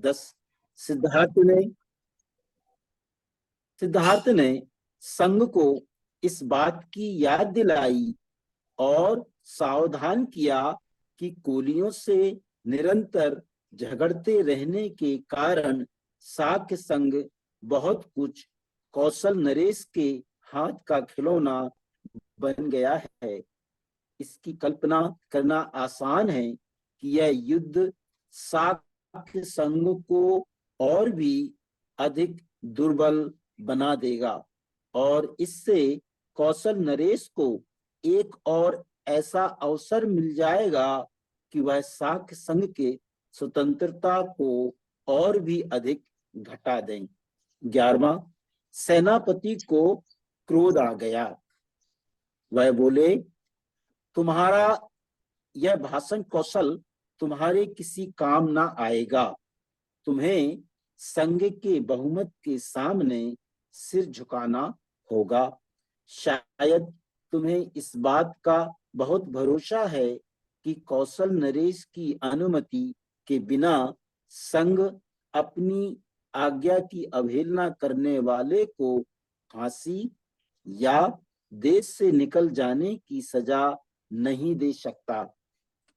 10। सिद्धार्थ ने सिद्धार्थ ने संग को इस बात की याद दिलाई और सावधान किया कि कोलियों से निरंतर झगड़ते रहने के कारण साक्य संग बहुत कुछ कौशल नरेश के हाथ का खिलौना बन गया है। इसकी कल्पना करना आसान है कि यह युद्ध साक्य संघ को और भी अधिक दुर्बल बना देगा और इससे कौशल नरेश को एक और ऐसा अवसर मिल जाएगा कि वह साक्य संघ के स्वतंत्रता को और भी अधिक घटा दें। 11वां, सेनापति को क्रोध आ गया। वह बोले, तुम्हारा यह भाषण कौशल तुम्हारे किसी काम ना आएगा। तुम्हें संघ के बहुमत के सामने सिर झुकाना होगा। शायद तुम्हें इस बात का बहुत भरोसा है कि कौशल नरेश की अनुमति के बिना संघ अपनी आज्ञा की अवहेलना करने वाले को फांसी या देश से निकल जाने की सजा नहीं दे सकता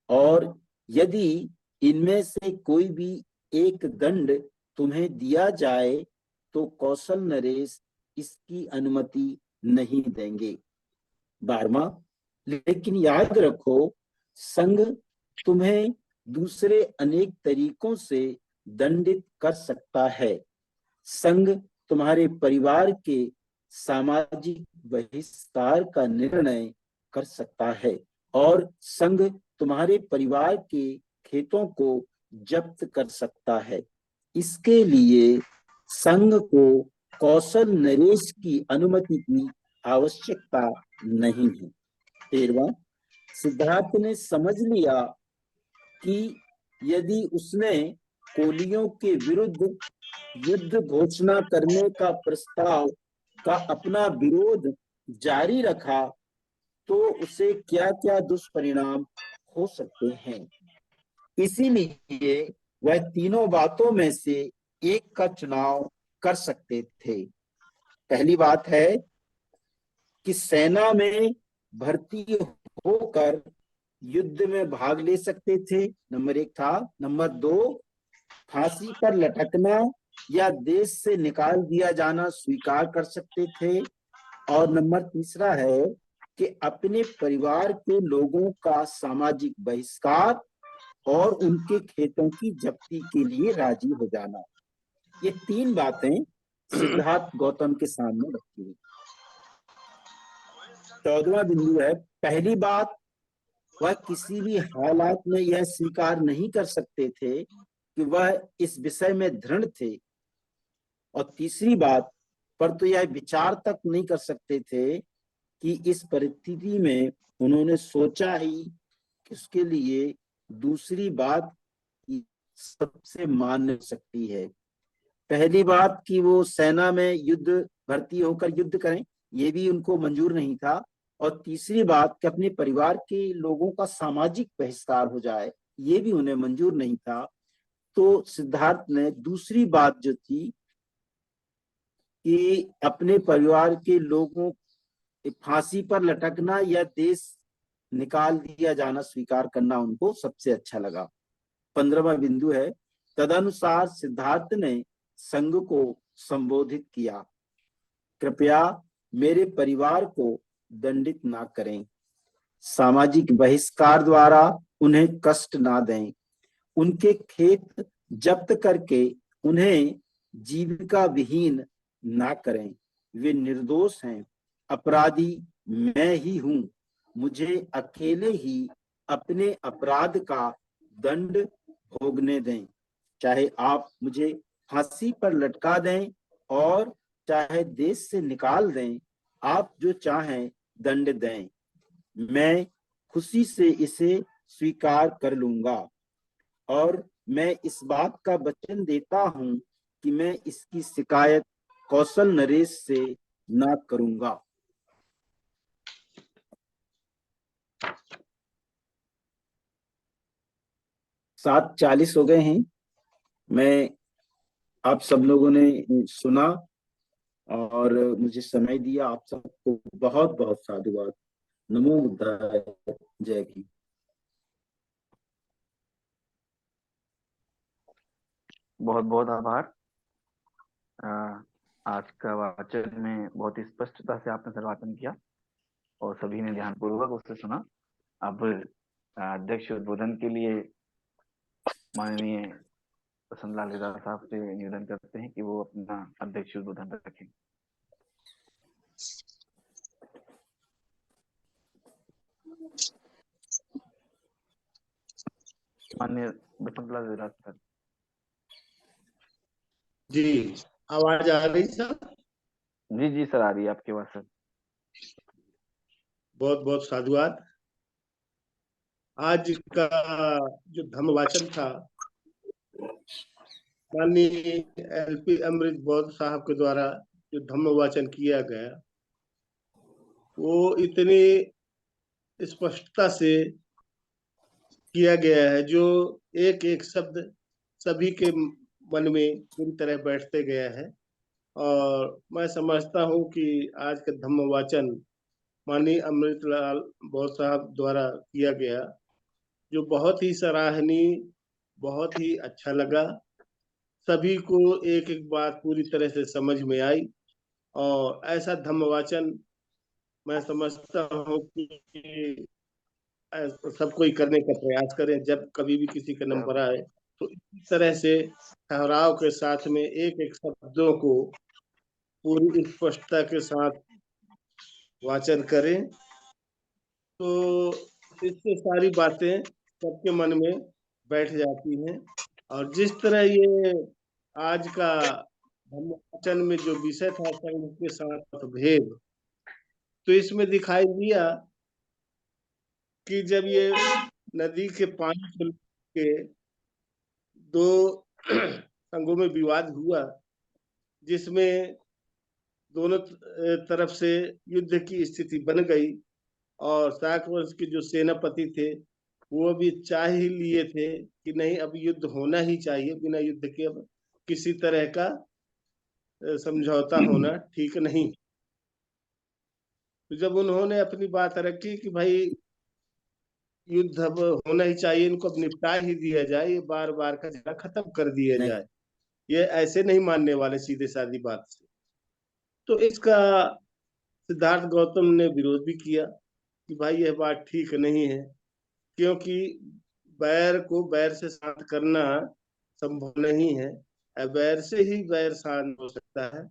और यदि इनमें से कोई भी एक दंड तुम्हें दिया जाए तो कौशल नरेश इसकी अनुमति नहीं देंगे। 12वां, लेकिन याद रखो, संघ तुम्हें दूसरे अनेक तरीकों से दंडित कर सकता है। संघ तुम्हारे परिवार के सामाजिक बहिष्कार का निर्णय कर सकता है और संघ तुम्हारे परिवार के खेतों को जब्त कर सकता है। इसके लिए संघ को कौशल नरेश की अनुमति की आवश्यकता नहीं है। 13वां, सिद्धार्थ ने समझ लिया कि यदि उसने कोलियों के विरुद्ध युद्ध घोषणा करने का प्रस्ताव का अपना विरोध जारी रखा तो उसे क्या क्या दुष्परिणाम हो सकते हैं। इसीलिए वह तीनों बातों में से एक का चुनाव कर सकते थे। पहली बात है कि सेना में भर्ती होकर युद्ध में भाग ले सकते थे, नंबर 1 था। नंबर 2, फांसी पर लटकना या देश से निकाल दिया जाना स्वीकार कर सकते थे और नंबर 3 है कि अपने परिवार के लोगों का सामाजिक बहिष्कार और उनके खेतों की जब्ती के लिए राजी हो जाना। ये 3 बातें सिद्धार्थ गौतम के सामने रखी हुई। 14वां बिंदु है, पहली बात, वह किसी भी हालात में यह स्वीकार नहीं कर सकते थे कि वह इस विषय में दृढ़ थे और तीसरी बात पर तो यह विचार तक नहीं कर सकते थे कि इस परिस्थिति में उन्होंने सोचा ही कि उसके लिए दूसरी बात सबसे मान्य सकती है। पहली बात कि वो सेना में युद्ध भर्ती होकर युद्ध करें, ये भी उनको मंजूर नहीं था और तीसरी बात कि अपने परिवार के लोगों का सामाजिक बहिष्कार हो जाए, ये भी उन्हें मंजूर नहीं था। तो सिद्धार्थ ने दूसरी बात जो थी कि अपने परिवार के लोगों फांसी पर लटकना या देश निकाल दिया जाना स्वीकार करना उनको सबसे अच्छा लगा। 15वां बिंदु है, तदनुसार सिद्धार्थ ने संघ को संबोधित किया, कृपया मेरे परिवार को दंडित ना करें, सामाजिक बहिष्कार द्वारा उन्हें कष्ट ना दें, उनके खेत जब्त करके उन्हें जीविका विहीन ना करें। वे निर्दोष हैं, अपराधी मैं ही हूं, मुझे अकेले ही अपने अपराध का दंड भोगने दें, चाहे आप मुझे फांसी पर लटका दें और चाहे देश से निकाल दें, आप जो चाहें दंड दें, मैं खुशी से इसे स्वीकार कर लूंगा और मैं इस बात का वचन देता हूं कि मैं इसकी शिकायत कौशल नरेश से ना करूंगा। 7:40 हो गए हैं। मैं आप सब लोगों ने सुना और मुझे समय दिया। आप सबको बहुत बहुत साधुवाद। नमो बुद्धाय। जय की। बहुत बहुत आभार। अ, आज का वाचन में बहुत ही स्पष्टता से आपने सर वाचन किया और सभी ने ध्यानपूर्वक उसे सुना। अब अध्यक्ष उद्बोधन के लिए माननीय प्रसन्न लाल लीला साहब से निवेदन करते हैं कि वो अपना अध्यक्ष उद्बोधन रखें। माननीय प्रसन्न लाल लीला सर। जी, आवाज आ रही सर? जी जी सर, आ रही है आपकी आवाज सर। बहुत बहुत साधुवाद। आज का जो धम्म वाचन था, माननीय एलपी अमृत बौद्ध साहब के द्वारा जो धम्म वाचन किया गया, वो इतनी स्पष्टता से किया गया है, जो एक एक शब्द सभी के मन में पूरी तरह बैठते गया है। और मैं समझता हूँ कि आज का धम्म वाचन माननीय अमृतलाल बौद्ध साहब द्वारा किया गया, जो बहुत ही सराहनीय, बहुत ही अच्छा लगा। सभी को एक एक बात पूरी तरह से समझ में आई। और ऐसा धम्म वाचन मैं समझता हूँ कि सब कोई करने का प्रयास करें। जब कभी भी किसी का नंबर आए तो इस तरह से ठहराव के साथ में एक एक शब्दों को पूरी स्पष्टता के साथ वाचन करें, तो इससे सारी बातें सबके मन में बैठ जाती हैं। और जिस तरह ये आज का धम्मवाचन में जो विषय था, संघ के साथ भेद, तो इसमें दिखाई दिया कि जब ये नदी के पानी को लेके दो संघों में विवाद हुआ, जिसमें दोनों तरफ से युद्ध की स्थिति बन गई, और शाक वंश के जो सेनापति थे वो भी चाह ही लिए थे कि नहीं, अब युद्ध होना ही चाहिए, बिना युद्ध के अब किसी तरह का समझौता होना ठीक नहीं। तो जब उन्होंने अपनी बात रखी कि भाई युद्ध अब होना ही चाहिए, इनको अब निपटा ही दिया जाए, ये बार बार का झगड़ा खत्म कर दिया नहीं। जाए, ये ऐसे नहीं मानने वाले सीधे साधी बात से। तो इसका सिद्धार्थ गौतम ने विरोध भी किया कि भाई यह बात ठीक नहीं है, क्योंकि बैर को बैर से शांत करना संभव नहीं है। बैर से ही बैर शांत हो सकता है।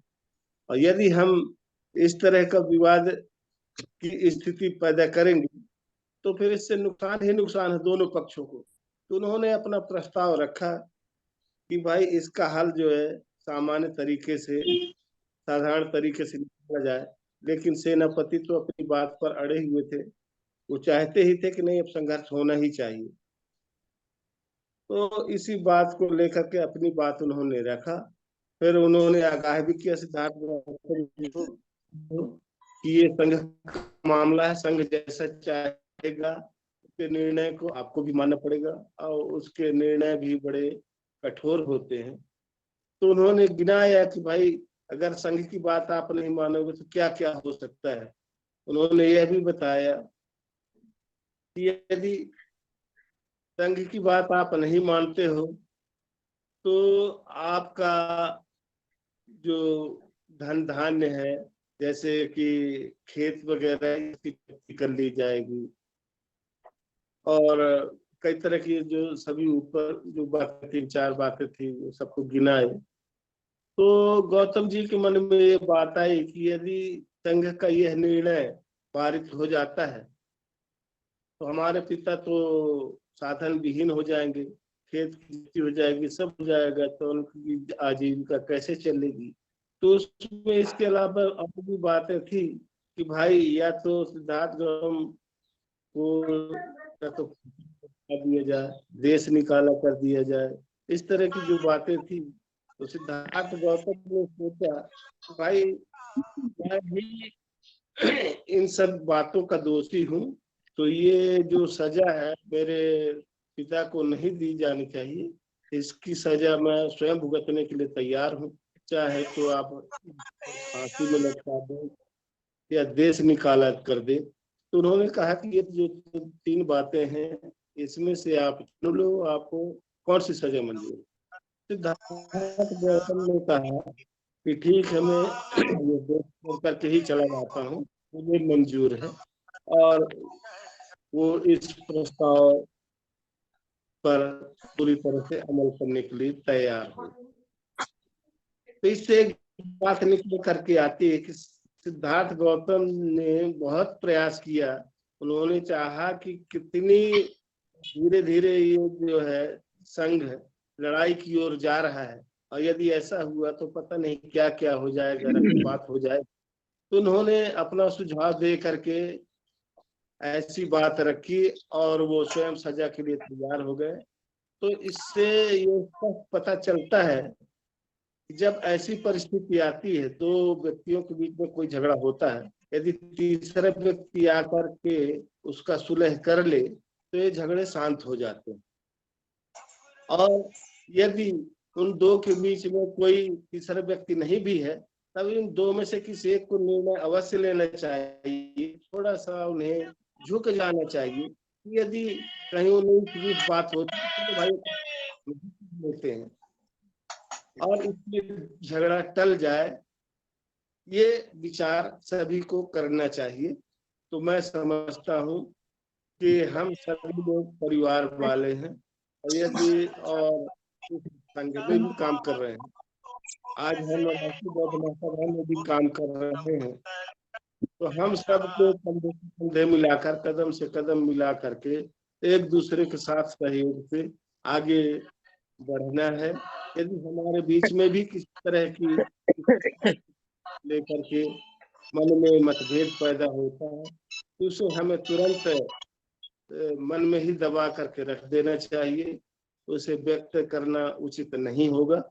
और यदि हम इस तरह का विवाद की स्थिति पैदा करेंगे तो फिर इससे नुकसान ही नुकसान है दोनों पक्षों को। तो उन्होंने अपना प्रस्ताव रखा कि भाई इसका हल जो है सामान्य तरीके से, साधारण तरीके से निकाला जाए। लेकिन सेनापति तो अपनी बात पर अड़े हुए थे, वो चाहते ही थे कि नहीं, अब संघर्ष होना ही चाहिए। तो इसी बात को लेकर के अपनी बात उन्होंने रखा। फिर उन्होंने आगाह भी किया सिद्धार्थ गौतम जी को कि ये संघ का मामला है, संघ जैसा चाहेगा उसके निर्णय को आपको भी मानना पड़ेगा, और उसके निर्णय भी बड़े कठोर होते हैं। तो उन्होंने गिनाया कि भाई अगर संघ की बात आप नहीं मानोगे तो क्या क्या हो सकता है। उन्होंने यह भी बताया कि यदि संघ की बात आप नहीं मानते हो तो आपका जो धन धान्य है, जैसे कि खेत वगैरह, इसकी कर ली जाएगी। और कई तरह की जो सभी ऊपर जो बातें, तीन चार बातें थी, वो सबको गिनाए। तो गौतम जी के मन में ये बात आई कि यदि संघ का यह निर्णय पारित हो जाता है तो हमारे पिता तो साधन विहीन हो जाएंगे, खेत की खेती हो जाएगी, सब हो जाएगा, तो उनकी आजीविका कैसे चलेगी। तो उसमें इसके अलावा और भी बातें थी कि भाई या तो सिद्धार्थ गौतम को या तो कर दिया जाए, देश निकाला कर दिया जाए, इस तरह की जो बातें थी। तो सिद्धार्थ गौतम ने सोचा भाई मैं भी इन सब बातों का दोषी हूँ, तो ये जो सजा है मेरे पिता को नहीं दी जानी चाहिए। इसकी सजा मैं स्वयं भुगतने के लिए तैयार हूँ। चाहे तो आप फांसी में लटका दें या देश निकाला कर दे। तो उन्होंने कहा कि ये जो 3 बातें हैं, इसमें से आप चुन लो, आपको कौन सी सजा मंजूर है। सिद्धार्थ गौतम ने कहा कि ठीक है, मैं ये देश छोड़ करके ही चला जाता हूँ, मुझे मंजूर है। और वो इस प्रस्ताव पर पूरी तरह से अमल करने के लिए तैयार हो। तो इससे एक बात निकल करके आती है कि सिद्धार्थ गौतम ने बहुत प्रयास किया। उन्होंने चाहा कि कितनी धीरे धीरे ये जो है संघ लड़ाई की ओर जा रहा है, और यदि ऐसा हुआ तो पता नहीं क्या क्या हो जाएगा, रक्तपात हो जाए। तो उन्होंने अपना सुझाव दे करके ऐसी बात रखी और वो स्वयं सजा के लिए तैयार हो गए। तो इससे ये पता चलता है कि जब ऐसी परिस्थिति आती है, 2 व्यक्तियों के बीच में कोई झगड़ा होता है, यदि तीसरा व्यक्ति आकर के उसका सुलह कर ले तो ये झगड़े शांत हो जाते हैं। और यदि उन 2 के बीच में कोई तीसरा व्यक्ति नहीं भी है, तब इन 2 में से किसी एक को निर्णय अवश्य लेना चाहिए। थोड़ा सा उन्हें झुक जाना चाहिए कि यदि कहीं उन्हें बात होती है तो भाई लेते हैं और इसमें झगड़ा टल जाए, ये विचार सभी को करना चाहिए। तो मैं समझता हूँ कि हम सभी लोग परिवार वाले हैं, और यदि और संघ में भी काम कर रहे हैं। आज हम राष्ट्रीय बौद्ध महासभा में भी काम कर रहे हैं। तो हम सबको कंधे से कंधे मिलाकर, कदम से कदम मिला करके एक दूसरे के साथ सहयोग से आगे बढ़ना है। यदि हमारे बीच में भी किसी तरह की लेकर के मन में मतभेद पैदा होता है तो उसे हमें तुरंत मन में ही दबा करके रख देना चाहिए। उसे व्यक्त करना उचित नहीं होगा,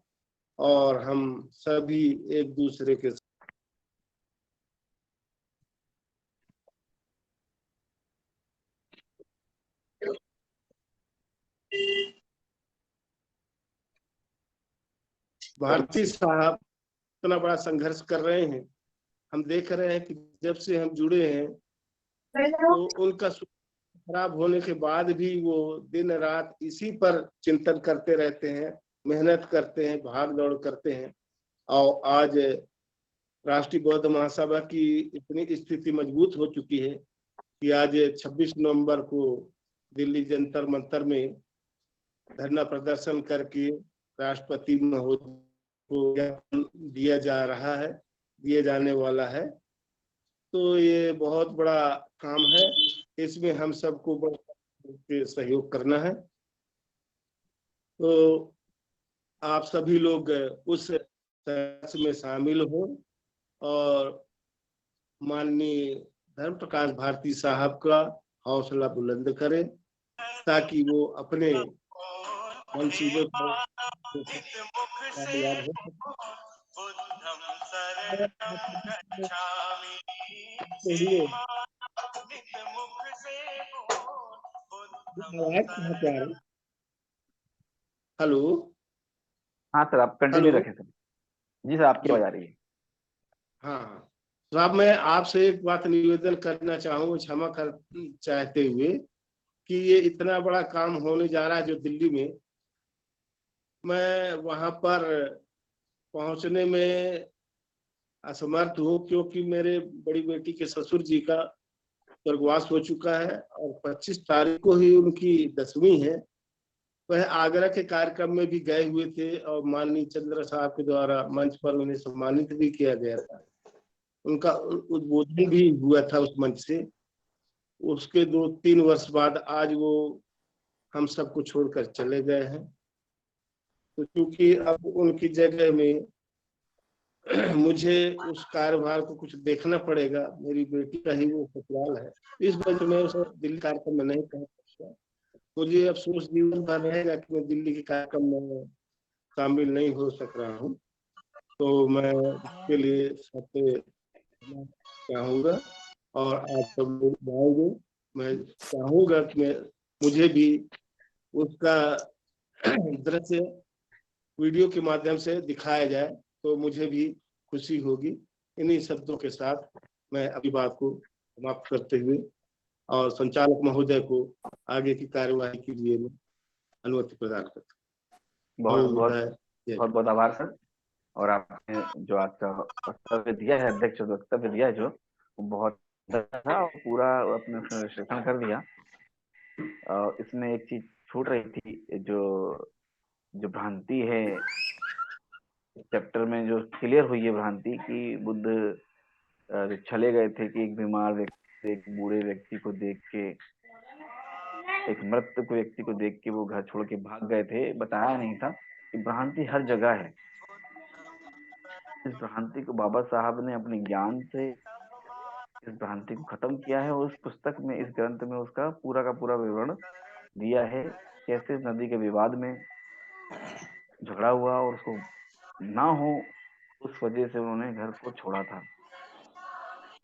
और हम सभी एक दूसरे के भारती साहब इतना बड़ा संघर्ष कर रहे हैं। हम देख रहे हैं कि जब से हम जुड़े हैं तो उनका खराब होने के बाद भी वो दिन रात इसी पर चिंतन करते रहते हैं, मेहनत करते हैं, भाग दौड़ करते हैं। और आज राष्ट्रीय बौद्ध महासभा की इतनी स्थिति मजबूत हो चुकी है कि आज 26 नवंबर को दिल्ली जंतर मंतर में धरना प्रदर्शन करके राष्ट्रपति महोदय को ज्ञापन दिया जा रहा है, दिए जाने वाला है। तो ये बहुत बड़ा काम है, इसमें हम सबको सहयोग करना है। तो आप सभी लोग उस संघर्ष में शामिल हो और माननीय धर्म प्रकाश भारती साहब का हौसला बुलंद करें, ताकि वो अपने मंसूबे पर कामयाब हो सके। हेलो। हाँ सर, आप कंटिन्यू हेलो। रखें सर। जी सर, आपकी आवाज आ रही है। हाँ, तो अब मैं आपसे एक बात निवेदन करना चाहूँ, क्षमा कर चाहते हुए, कि ये इतना बड़ा काम होने जा रहा है जो दिल्ली में, मैं वहां पर पहुंचने में असमर्थ हूँ, क्योंकि मेरे बड़ी बेटी के ससुर जी का स्वर्गवास हो चुका है और 25 तारीख को ही उनकी 10वीं है। वह आगरा के कार्यक्रम में भी गए हुए थे और माननीय चंद्र साहब के द्वारा मंच पर उन्हें सम्मानित भी किया गया था। उनका उद्बोधन भी हुआ था उस मंच से। उसके 2-3 वर्ष बाद आज वो हम सबको छोड़कर चले गए हैं। तो क्योंकि अब उनकी जगह में मुझे उस कार्यभार को कुछ देखना पड़ेगा, मेरी बेटी का ही वो ससुराल है, इस वजह से मैं उसे दिल्ली कार्यक्रम में नहीं पहुंच सकता। मुझे अफसोस जीवन भर रहेगा कि मैं दिल्ली के कार्यक्रम में शामिल नहीं हो सक रहा हूँ। तो मैं इसके लिए सबसे चाहूंगा और आप सब लोग जाएंगे, मैं चाहूंगा कि मुझे भी उसका दृश्य वीडियो के माध्यम से दिखाया जाए तो मुझे भी खुशी होगी। इन्हीं शब्दों के साथ मैं अपनी बात को समाप्त करते हुए और संचालक महोदय को आगे की कार्यवाही के लिए मैं अनुमति प्रदान करता बहुत बहुत हूँ। बहुत बहुत आभार सर। और आपने जो आज का वक्तव्य दिया है, अध्यक्ष वक्तव्य दिया है जो, वो बहुत अच्छा था और पूरा अपने उसमें विश्लेषण कर दिया। इसमें एक चीज छूट रही थी, जो जो भ्रांति है चैप्टर में, जो क्लियर हुई है भ्रांति कि बुद्ध चले गए थे कि एक बीमार व्यक्ति, एक बूढ़े व्यक्ति को देख के, एक मृत व्यक्ति को देख के वो घर छोड़ के भाग गए थे। बताया नहीं था कि भ्रांति हर जगह है। इस भ्रांति को बाबा साहब ने अपने ज्ञान से इस भ्रांति को खत्म किया है और उस पुस्तक में, इस ग्रंथ में उसका पूरा का पूरा विवरण दिया है। कैसे नदी के विवाद में झगड़ा हुआ और उसको ना हो उस वजह से उन्होंने घर को छोड़ा था।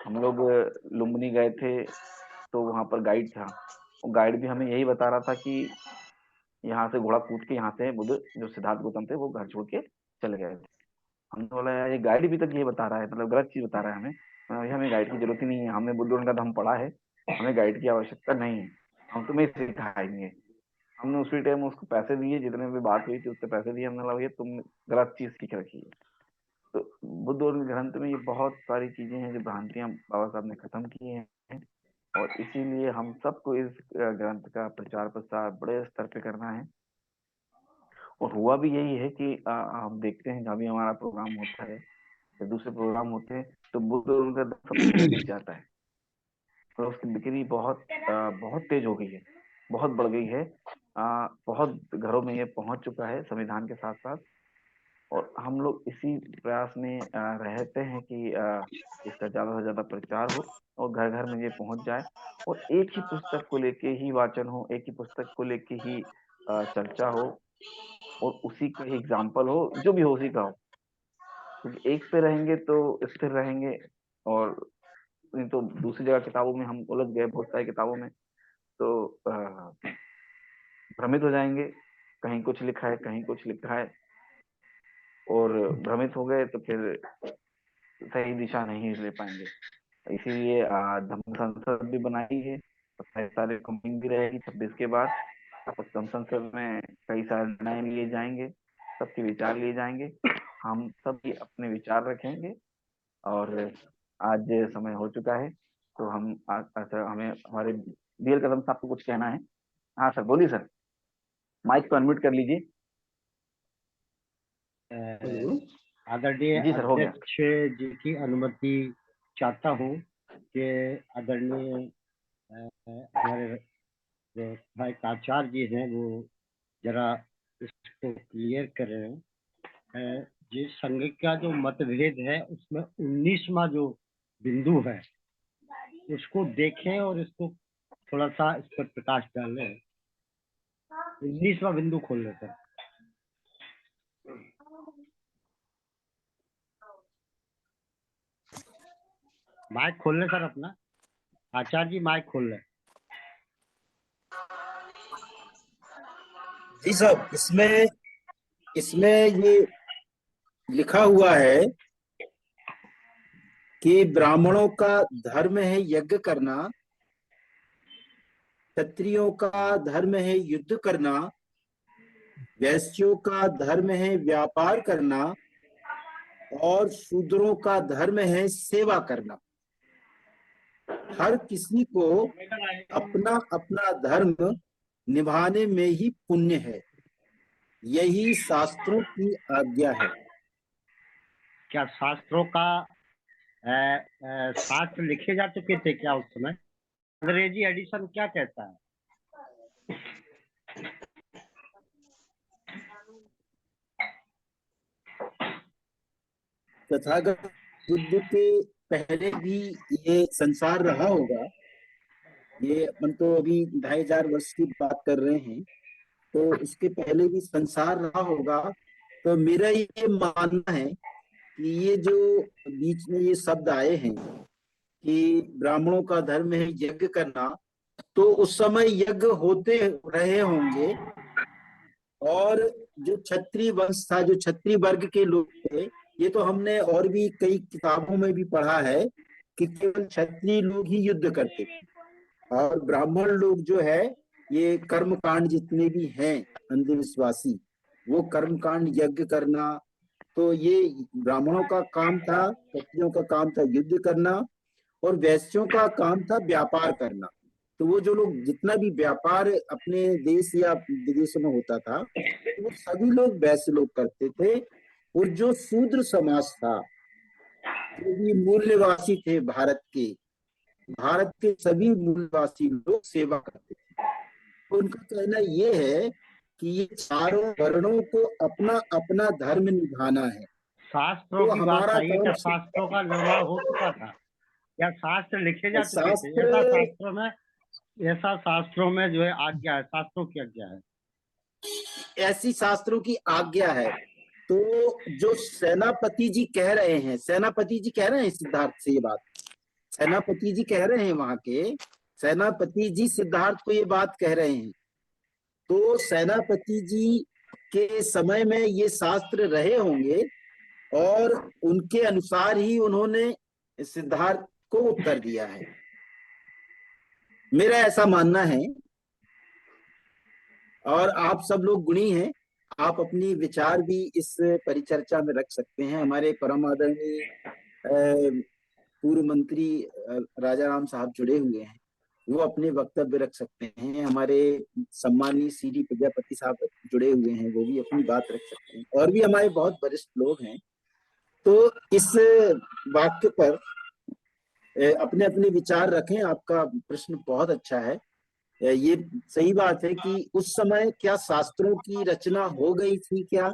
हम लोग लुम्बिनी गए थे तो वहां पर गाइड था, वो गाइड भी हमें यही बता रहा था कि यहाँ से घोड़ा कूद के यहाँ से बुद्ध जो सिद्धार्थ गौतम थे वो घर छोड़ के चले गए थे। हमने बोला यार ये गाइड भी तक ये बता रहा है, मतलब गलत चीज बता रहा है हमें। हमें गाइड की जरूरत ही नहीं है, हमने बुद्ध का धम्म पढ़ा है, हमें गाइड की आवश्यकता नहीं है, हम तुम्हें सिखाएंगे। हमने उसी टाइम उसको पैसे दिए, जितने भी बात हुई थी उससे पैसे दिए। हमने लगा तुम गलत चीज सीख रखी है। तो बुद्ध और ग्रंथ में ये बहुत सारी चीजें हैं जो भ्रांतियां बाबा साहब ने खत्म की हैं, और इसीलिए हम सबको इस ग्रंथ का प्रचार प्रसार बड़े स्तर पे करना है। और हुआ भी यही है कि हम देखते हैं जहाँ भी हमारा प्रोग्राम होता है या दूसरे प्रोग्राम होते हैं तो बुद्ध और उनका सबसे पहले दिख जाता है। तो उसकी बिक्री बहुत तेज हो गई है, बहुत बढ़ गई है। बहुत घरों में ये पहुंच चुका है संविधान के साथ साथ। और हम लोग इसी प्रयास में रहते हैं कि इसका ज्यादा से ज्यादा प्रचार हो और घर घर में ये पहुंच जाए, और एक ही पुस्तक को लेके ही वाचन हो, एक ही पुस्तक को लेके ही चर्चा हो, और उसी का ही एग्जाम्पल हो, जो भी हो उसी का हो। क्योंकि एक पे रहेंगे तो स्थिर रहेंगे, और नहीं तो दूसरी जगह किताबों में हम उलझ गए, बहुत सारी किताबों में, तो भ्रमित हो जाएंगे। कहीं कुछ लिखा है, कहीं कुछ लिखा है, और भ्रमित हो गए तो फिर सही दिशा नहीं ले पाएंगे। इसीलिए धम्म संसद भी बनाई है, और सारे मीटिंग भी रहेगी 26 के बाद। उस धम्म संसद में कई सारे निर्णय लिए जाएंगे, सबके विचार लिए जाएंगे, हम सब भी अपने विचार रखेंगे। और आज समय हो चुका है तो हम हमें हमारे बीएल कदम साहब को कुछ कहना है। हाँ सर, बोलिए सर, माइक को अनम्यूट कर लीजिए। आदरणीय जी सर, हो गया। अध्यक्ष जी की अनुमति चाहता हूँ कि आदरणीय हमारे जो सहायक आचार्य जी हैं वो जरा इसको क्लियर करें। जिस संघ का जो मतभेद है उसमें 19वां जो बिंदु है उसको देखें और इसको थोड़ा सा इस पर प्रकाश डालें। 19वां बिंदु खोल लेते हैं। माइक खोल ले सर अपना, आचार्य जी माइक खोल ले। जी साहब, इसमें ये लिखा हुआ है कि ब्राह्मणों का धर्म है यज्ञ करना, क्षत्रियों का धर्म है युद्ध करना, वैश्यों का धर्म है व्यापार करना, और शूद्रों का धर्म है सेवा करना। हर किसी को अपना अपना धर्म निभाने में ही पुण्य है, यही शास्त्रों की आज्ञा है। क्या शास्त्रों का शास्त्र लिखे जा चुके थे क्या उस समय? अंग्रेजी एडिशन क्या कहता है? तथागत बुद्ध के पहले भी ये संसार रहा होगा। ये अपन तो अभी 2500 वर्ष की बात कर रहे हैं, तो उसके पहले भी संसार रहा होगा। तो मेरा ये मानना है कि ये जो बीच में ये शब्द आए हैं कि ब्राह्मणों का धर्म है यज्ञ करना, तो उस समय यज्ञ होते रहे होंगे और जो क्षत्रिय वंश था, जो क्षत्रिय वर्ग के लोग थे, ये तो हमने और भी कई किताबों में भी पढ़ा है कि केवल क्षत्रिय लोग ही युद्ध करते थे, और ब्राह्मण लोग जो है ये कर्म कांड जितने भी हैं अंधविश्वासी, वो कर्म कांड यज्ञ करना, तो ये ब्राह्मणों का काम था, क्षत्रियों का काम था युद्ध करना, और वैश्यों का काम था व्यापार करना। तो वो जो लोग जितना भी व्यापार अपने देश या विदेशों में होता था, तो वो सभी लोग वैश्य लोग करते थे। और जो शूद्र समाज था, जो भी मूल्यवासी थे भारत के सभी मूल्यवासी लोग सेवा करते थे। तो उनका कहना ये है कि ये चारों वर्णों को अपना अपना धर्म निभाना है। शास्त्रों तो की बात हमारा आई है, काम, क्या शास्त्रों का निर्माण हो चुका था? या शास्त्र लिखे जा चुके थे? शास्त्र, ऐसा शास्त्रों में जो है आज्ञा है, शास्त्रों की आज्ञा है। ऐसी शास्त्रों की आज्ञा है। तो जो सेनापति जी कह रहे हैं, सेनापति जी कह रहे हैं सिद्धार्थ से ये बात, सेनापति जी कह रहे हैं, वहां के सेनापति जी सिद्धार्थ को ये बात कह रहे हैं। तो सेनापति जी के समय में ये शास्त्र रहे होंगे, और उनके अनुसार ही उन्होंने सिद्धार्थ को उत्तर दिया है, मेरा ऐसा मानना है। और आप सब लोग गुणी हैं, आप अपनी विचार भी इस परिचर्चा में रख सकते हैं। हमारे परम आदरणीय पूर्व मंत्री राजा राम साहब जुड़े हुए हैं, वो अपने वक्तव्य रख सकते हैं। हमारे सम्मानीय सीडी प्रजापति साहब जुड़े हुए हैं, वो भी अपनी बात रख सकते हैं, और भी हमारे बहुत वरिष्ठ लोग हैं। तो इस वाक्य पर अपने अपने विचार रखें। आपका प्रश्न बहुत अच्छा है। ये सही बात है कि उस समय क्या शास्त्रों की रचना हो गई थी क्या?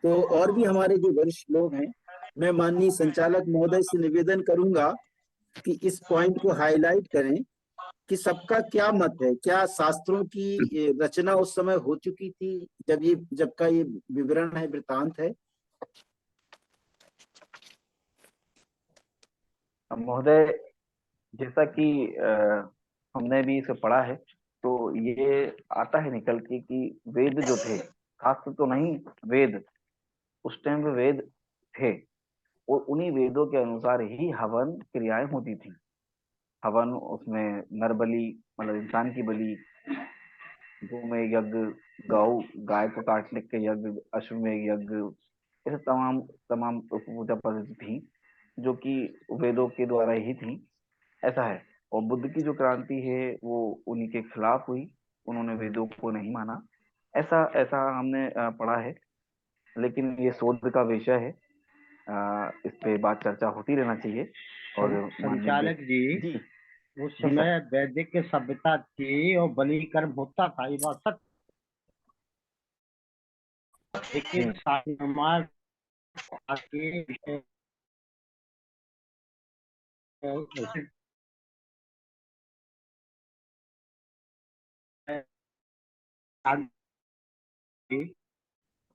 तो और भी हमारे जो वरिष्ठ लोग हैं, मैं माननीय संचालक महोदय से निवेदन करूंगा कि इस पॉइंट को हाईलाइट करें कि सबका क्या मत है, क्या शास्त्रों की रचना उस समय हो चुकी थी जब का ये विवरण है, वृतांत है? महोदय, जैसा कि हमने भी इसे पढ़ा है, तो ये आता है निकल के कि वेद जो थे, शास्त्र तो नहीं, वेद, उस टाइम पे वेद थे, और उन्हीं वेदों के अनुसार ही हवन क्रियाएं होती थी। हवन, उसमें नर बलि मतलब इंसान की बलि, गौ में यज्ञ, गौ गाय को काटने के यज्ञ, अश्व में यज्ञ, ऐसे तमाम तमाम पूजा पद्धति थी जो कि वेदों के द्वारा ही थी, ऐसा है। और बुद्ध की जो क्रांति है वो उन्हीं के खिलाफ हुई, उन्होंने वेदों को नहीं माना, ऐसा ऐसा हमने पढ़ा है। लेकिन ये शोध का विषय है, इस पे बात चर्चा होती रहना चाहिए। और संचालक जी, जी उस जी समय सर, वैदिक सभ्यता थी और बलि कर्म होता था, ये बात सत्य। लेकिन समाज आके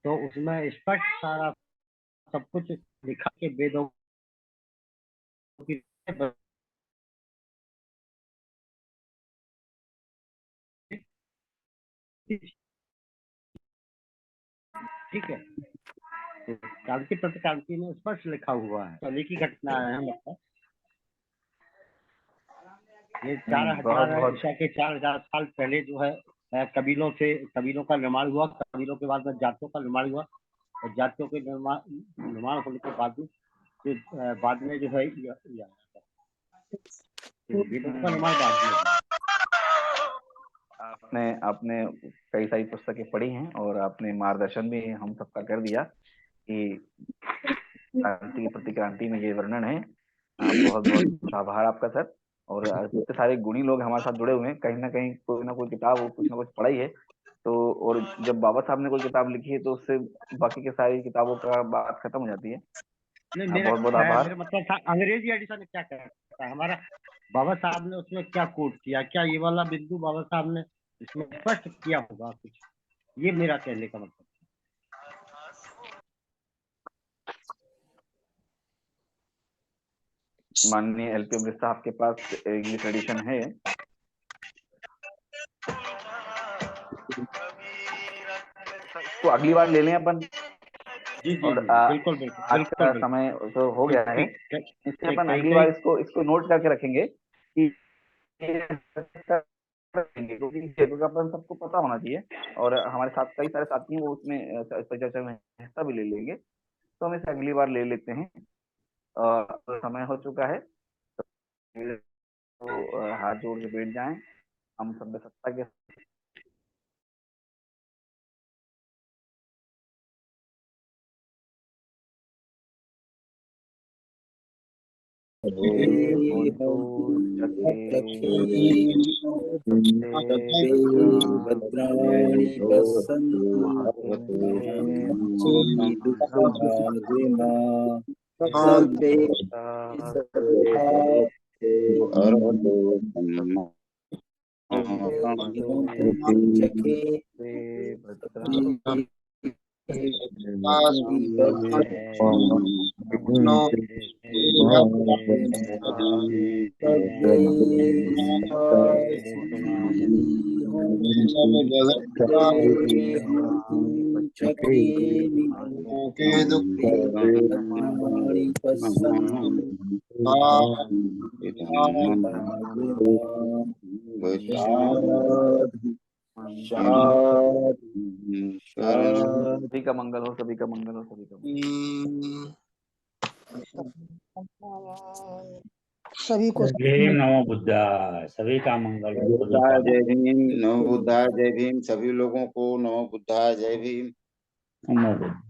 तो उसमें स्पष्ट सारा सब कुछ लिखा के वेदों की, ठीक है। क्रांति प्रतिक्रांति में स्पष्ट लिखा हुआ है, पहले की घटना है। मतलब ये 4000 ईसा के 4000 साल पहले जो है कबीलों का निर्माण हुआ, कबीलों के बाद में जातियों का निर्माण हुआ, और जातियों के निर्माण होने के बाद में जो है वेदों का निर्माण बाद में। आपने कई सारी पुस्तकें पढ़ी हैं और आपने मार्गदर्शन भी हम सबका कर दिया कि क्रांति प्रतिक्रांति में ये वर्णन है। बहुत बहुत आभार आपका सर। और इतने सारे गुणी लोग हमारे साथ जुड़े हुए हैं, कहीं ना कोई किताब कुछ ना कुछ पढ़ाई है। तो और जब बाबा साहब ने कोई किताब लिखी है तो उससे बाकी के सारी किताबों का बात खत्म हो जाती है। बहुत बहुत आभार। मेरा मतलब था अंग्रेजी एडिशन ने क्या करता है हमारा, बाबा साहब ने उसमें क्या कोट किया, क्या ये वाला बिंदु बाबा साहब ने इसमें स्पष्ट किया होगा कुछ, ये मेरा कहने का मतलब। माननीय एलपी अमृत साहब के पास इंग्लिश एडिशन है। अगली बार ले लें अपन। जी और बिल्कुल बिल्कुल आज का बिल्कुल समय तो हो गया है, इससे अपन अगली बार इसको नोट करके रखेंगे कि क्योंकि क्योंकि अपन सबको पता होना चाहिए, और हमारे साथ कई सारे साथी हैं वो उसमें चर्चा में हिस्सा भी ले लेंगे, तो हम इसे अगली बार ले लेते हैं। तो समय हो चुका है, तो हाथ जोड़ के बैठ जाएं हम सब सत्ता के। भद्राणि पश्यन्तु दुःखभाग्यमा सर्वे सभी का मंगल हो, सभी का मंगल हो, सभी का सभी को जय भीम, नमो बुद्धाय, सभी का मंगल हो, सभी का जय भीम, नमो बुद्धाय, जय भीम, सभी लोगों को नमो बुद्धाय, जय भीम। नमो बुद्धाय।